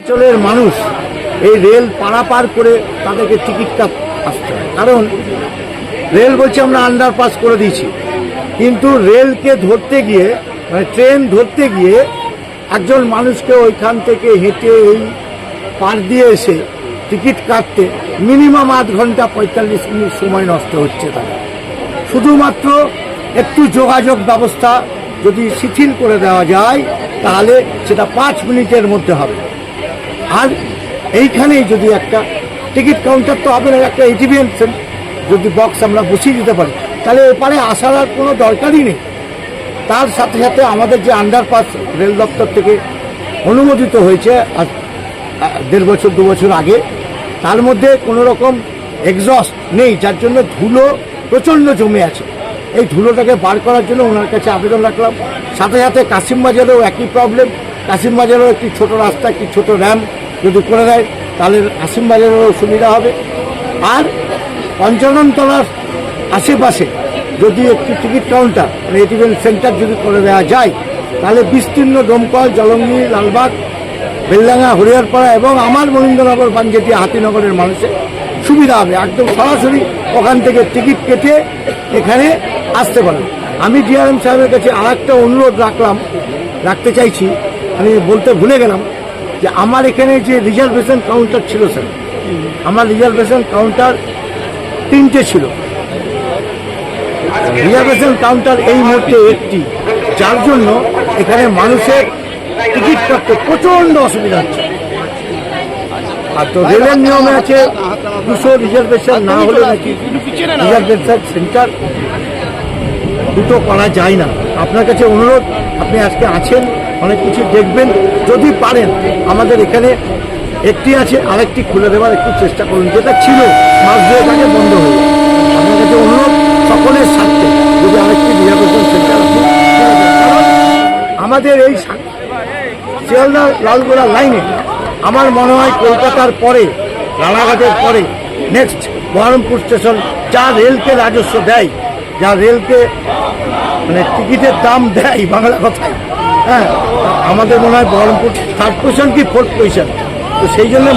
অঞ্চলের মানুষ এই রেল পারাপার করে তাদেরকে টিকিট আসতে হয়, কারণ রেল বলছে আমরা আন্ডারপাস করে দিয়েছি, কিন্তু রেলকে ধরতে গিয়ে মানে ট্রেন ধরতে গিয়ে একজন মানুষকে ওইখান থেকে হেঁটে এই পার দিয়ে এসে টিকিট কাটতে মিনিমাম 8 ঘন্টা 45 মিনিট সময় নষ্ট হচ্ছে তারা। শুধুমাত্র একটু যোগাযোগ ব্যবস্থা যদি শিথিল করে দেওয়া যায় তাহলে সেটা 5 মিনিটের মধ্যে হবে। আর এইখানেই যদি একটা টিকিট কাউন্টার তো হবে না, একটা এটিএম যদি বক্স আমরা বসিয়ে দিতে পারি তাহলে এপারে আসার আর কোনো দরকারই নেই। তার সাথে সাথে আমাদের যে আন্ডারপাস রেল দপ্তর থেকে অনুমোদিত হয়েছে আজ 1.5 বছর 2 বছর আগে, তার মধ্যে কোনো রকম এক্সস্ট নেই, যার জন্য ধুলো প্রচণ্ড জমে আছে। এই ধুলোটাকে বার করার জন্য ওনার কাছে আবেদন রাখলাম। সাথে সাথে কাশিমবাজারেও একই প্রবলেম, কাশিমবাজারেও একটি ছোট রাস্তা, একটি ছোট র্যাম্প যদি করে দেয় তাহলে কাশিমবাজারেরও সুবিধা হবে। আর পঞ্চাননতলার আশেপাশে যদি একটি টিকিট কাউন্টার মানে এটিএম সেন্টার যদি করে দেওয়া যায় তাহলে বিস্তীর্ণ দমকল, জলঙ্গি, লালবাগ, বেলডাঙ্গা, হরিহরপাড়া এবং আমার মনীন্দ্রনগর, পাঞ্জেটি, হাতিনগরের মানুষের সুবিধা হবে। একদম সরাসরি ওখান থেকে টিকিট কেটে এখানে আসতে পারেন। আমি ডিআরএম সাহেবের কাছে আর একটা অনুরোধ রাখতে চাইছি, আমি বলতে ভুলে গেলাম যে আমার এখানে যে রিজার্ভেশন কাউন্টার ছিল স্যার, আমার রিজার্ভেশন কাউন্টার 3টে ছিল। রিজার্ভেশন কাউন্টার এই মুহূর্তে একটি, যার জন্য এখানে মানুষের টিকিট কাটতে প্রচণ্ড অসুবিধা হচ্ছে। আর তো রেলের নিয়মে আছে 200 রিজার্ভেশন না হলে নাকি রিজার্ভেশন সেন্টার দুটো করা যায় না। আপনার কাছে অনুরোধ, আপনি আজকে আছেন, অনেক কিছু দেখবেন, যদি পারেন আমাদের এখানে একটি আছে আরেকটি খুলে দেওয়ার একটু চেষ্টা করুন, যেটা ছিল মাস 2 আগে বন্ধ হয়ে যায়। আপনার কাছে অনুরোধ সকলের স্বার্থে যদি আরেকটি রিজার্ভেশন সেন্টার আছে, কারণ আমাদের এই শিয়ালদা লালগোলা লাইনে আমার মনে হয় কলকাতার পরে, রানাঘাটের পরে নেক্সট বহরমপুর স্টেশন, যা রেলকে রাজস্ব দেয়, যা রেলকে মানে টিকিটের দাম দেয় বাংলা কথায়, হ্যাঁ, আমাদের মনে হয় বহরমপুর 3rd পজিশন কি 4th পজিশন। তো সেই জন্য